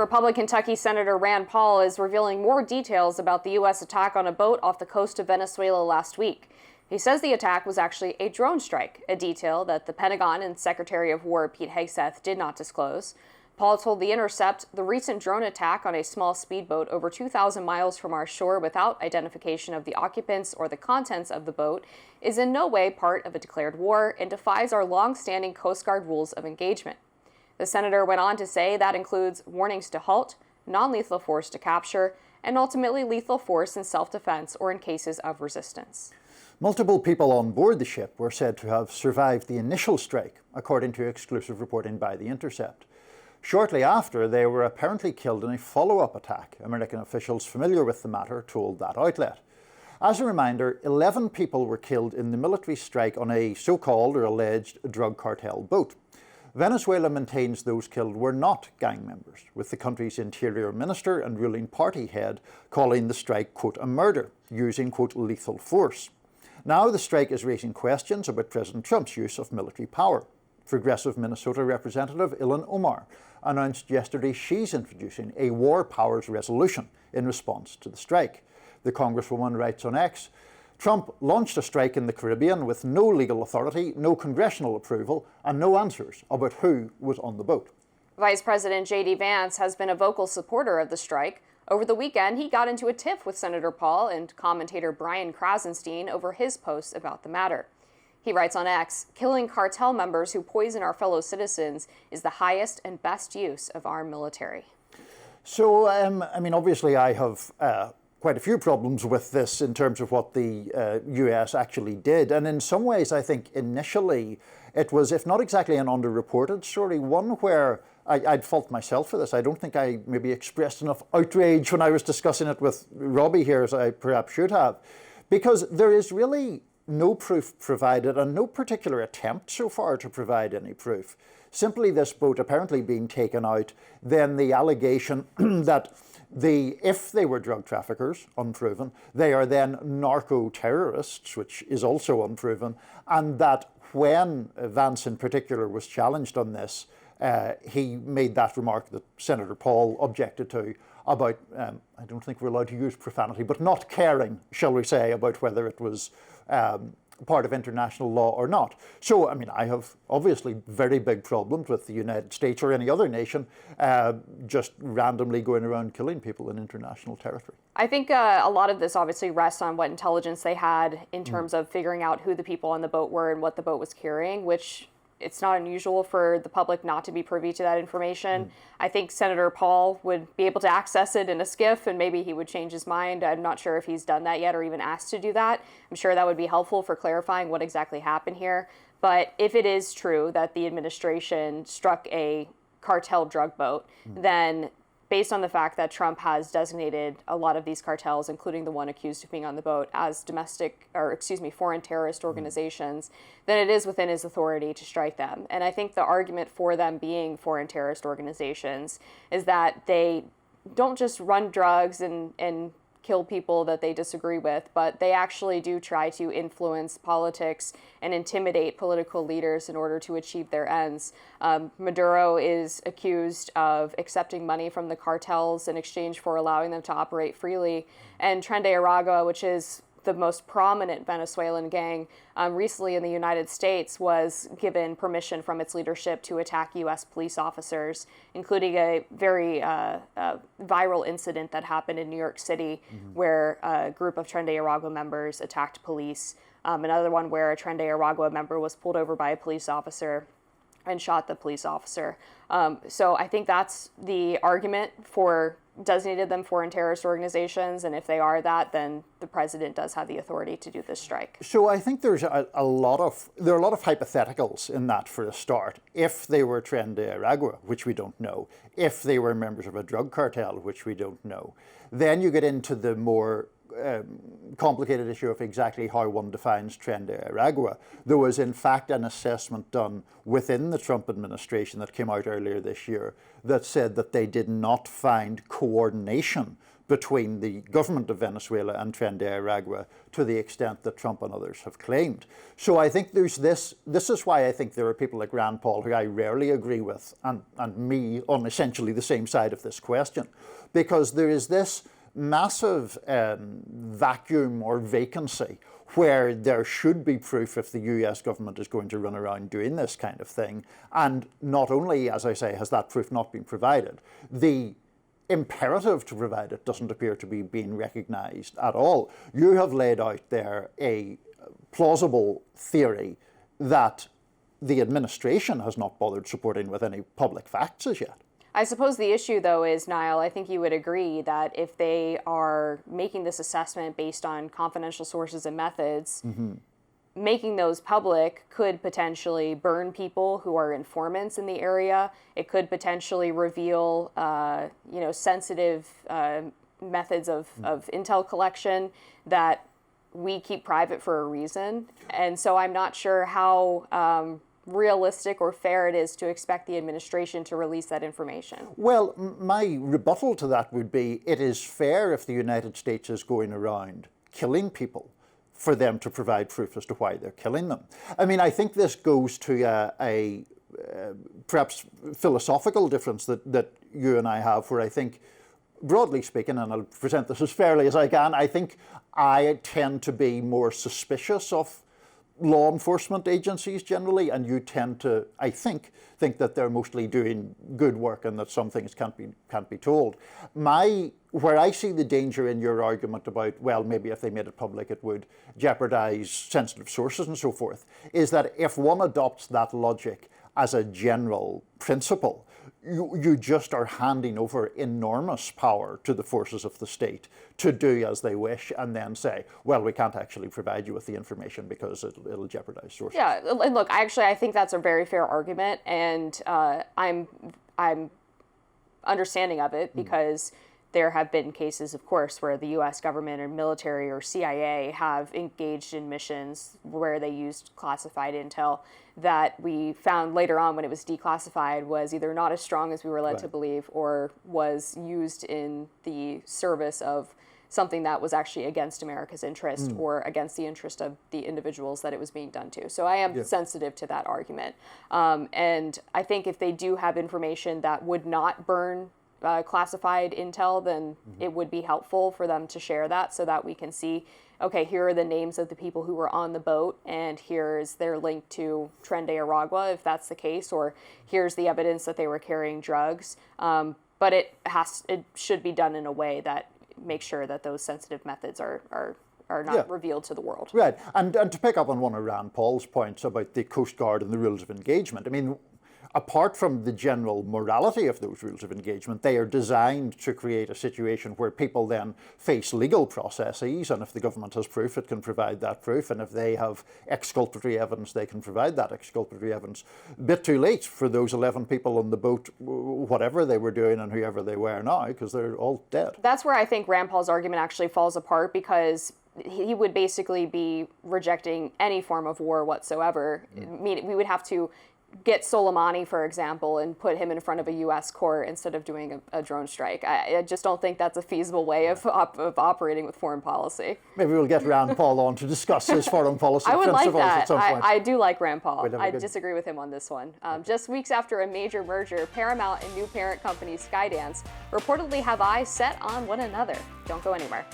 Republican Kentucky Senator Rand Paul is revealing more details about the U.S. attack on a boat off the coast of Venezuela last week. He says the attack was actually a drone strike, a detail that the Pentagon and Secretary of War Pete Hegseth did not disclose. Paul told The Intercept the recent drone attack on a small speedboat over 2,000 miles from our shore without identification of the occupants or the contents of the boat is in no way part of a declared war and defies our long-standing Coast Guard rules of engagement. The senator went on to say that includes warnings to halt, non-lethal force to capture, and ultimately lethal force in self-defense or in cases of resistance. Multiple people on board the ship were said to have survived the initial strike, according to exclusive reporting by The Intercept. Shortly after, they were apparently killed in a follow-up attack, American officials familiar with the matter told that outlet. As a reminder, 11 people were killed in the military strike on a so-called or alleged drug cartel boat. Venezuela maintains those killed were not gang members, with the country's interior minister and ruling party head calling the strike, quote, a murder, using, quote, lethal force. Now the strike is raising questions about President Trump's use of military power. Progressive Minnesota Representative Ilhan Omar announced yesterday she's introducing a war powers resolution in response to the strike. The Congresswoman writes on X, Trump launched a strike in the Caribbean with no legal authority, no congressional approval, and no answers about who was on the boat. Vice President J.D. Vance has been a vocal supporter of the strike. Over the weekend, he got into a tiff with Senator Paul and commentator Brian Krasenstein over his posts about the matter. He writes on X, killing cartel members who poison our fellow citizens is the highest and best use of our military. So, obviously I have quite a few problems with this in terms of what the US actually did. And in some ways, I think initially it was, if not exactly an underreported story, one where I'd fault myself for this. I don't think I maybe expressed enough outrage when I was discussing it with Robbie here as I perhaps should have. Because there is really no proof provided and no particular attempt so far to provide any proof. Simply this boat apparently being taken out, then the allegation that if they were drug traffickers, unproven, they are then narco-terrorists, which is also unproven, and that when Vance in particular was challenged on this, he made that remark that Senator Paul objected to about, I don't think we're allowed to use profanity, but not caring, shall we say, about whether it was part of international law or not. So, I have obviously very big problems with the United States or any other nation just randomly going around killing people in international territory. I think a lot of this obviously rests on what intelligence they had in terms of figuring out who the people on the boat were and what the boat was carrying, which it's not unusual for the public not to be privy to that information. I think Senator Paul would be able to access it in a skiff and maybe he would change his mind. I'm not sure if he's done that yet or even asked to do that. I'm sure that would be helpful for clarifying what exactly happened here. But if it is true that the administration struck a cartel drug boat, then based on the fact that Trump has designated a lot of these cartels, including the one accused of being on the boat, as foreign terrorist organizations, then it is within his authority to strike them. And I think the argument for them being foreign terrorist organizations is that they don't just run drugs and kill people that they disagree with, but they actually do try to influence politics and intimidate political leaders in order to achieve their ends. Maduro is accused of accepting money from the cartels in exchange for allowing them to operate freely. And Tren de Aragua, which is the most prominent Venezuelan gang, recently in the United States was given permission from its leadership to attack U.S. police officers, including a very viral incident that happened in New York City where a group of Tren de Aragua members attacked police. Another one where a Tren de Aragua member was pulled over by a police officer and shot the police officer. So I think that's the argument for designated them foreign terrorist organizations, and if they are that, then the president does have the authority to do this strike. So I think there are a lot of hypotheticals in that for a start. If they were Tren de Aragua, which we don't know, if they were members of a drug cartel, which we don't know, then you get into the more complicated issue of exactly how one defines Tren de Aragua. There was in fact an assessment done within the Trump administration that came out earlier this year that said that they did not find coordination between the government of Venezuela and Tren de Aragua to the extent that Trump and others have claimed. So I think there's this is why I think there are people like Rand Paul, who I rarely agree with, and me on essentially the same side of this question, because there is this massive vacuum or vacancy where there should be proof if the US government is going to run around doing this kind of thing. And not only, as I say, has that proof not been provided, the imperative to provide it doesn't appear to be being recognised at all. You have laid out there a plausible theory that the administration has not bothered supporting with any public facts as yet. I suppose the issue, though, is, Niall, I think you would agree that if they are making this assessment based on confidential sources and methods, making those public could potentially burn people who are informants in the area. It could potentially reveal, sensitive methods of intel collection that we keep private for a reason. And so I'm not sure how realistic or fair it is to expect the administration to release that information. Well, my rebuttal to that would be, it is fair if the United States is going around killing people for them to provide proof as to why they're killing them. I mean, I think this goes to a perhaps philosophical difference that you and I have, where I think, broadly speaking, and I'll present this as fairly as I can, I think I tend to be more suspicious of law enforcement agencies generally, and you tend to, I think that they're mostly doing good work and that some things can't be told. Where I see the danger in your argument about, well, maybe if they made it public it would jeopardize sensitive sources and so forth, is that if one adopts that logic as a general principle, you just are handing over enormous power to the forces of the state to do as they wish, and then say, well, we can't actually provide you with the information because it'll jeopardize sources. Yeah, and look, I think that's a very fair argument, and I'm understanding of it because there have been cases, of course, where the U.S. government or military or CIA have engaged in missions where they used classified intel that we found later on when it was declassified was either not as strong as we were led to believe, or was used in the service of something that was actually against America's interest or against the interest of the individuals that it was being done to. So I am sensitive to that argument. And I think if they do have information that would not burn classified intel, then it would be helpful for them to share that so that we can see, okay, here are the names of the people who were on the boat, and here's their link to Tren de Aragua, if that's the case, or here's the evidence that they were carrying drugs. But it should be done in a way that makes sure that those sensitive methods are not revealed to the world. Right, and to pick up on one of Rand Paul's points about the Coast Guard and the rules of engagement, I mean, apart from the general morality of those rules of engagement, they are designed to create a situation where people then face legal processes, and if the government has proof, it can provide that proof, and if they have exculpatory evidence, they can provide that exculpatory evidence. A bit too late for those 11 people on the boat, whatever they were doing and whoever they were now, because they're all dead. That's where I think Rand Paul's argument actually falls apart, because he would basically be rejecting any form of war whatsoever. I mean, we would have to get Soleimani, for example, and put him in front of a U.S. court instead of doing a drone strike. I just don't think that's a feasible way of operating with foreign policy. Maybe we'll get Rand Paul on to discuss his foreign policy I would principles like that. at some point. I do like Rand Paul. I disagree with him on this one. Just weeks after a major merger, Paramount and new parent company Skydance reportedly have eyes set on one another. Don't go anywhere.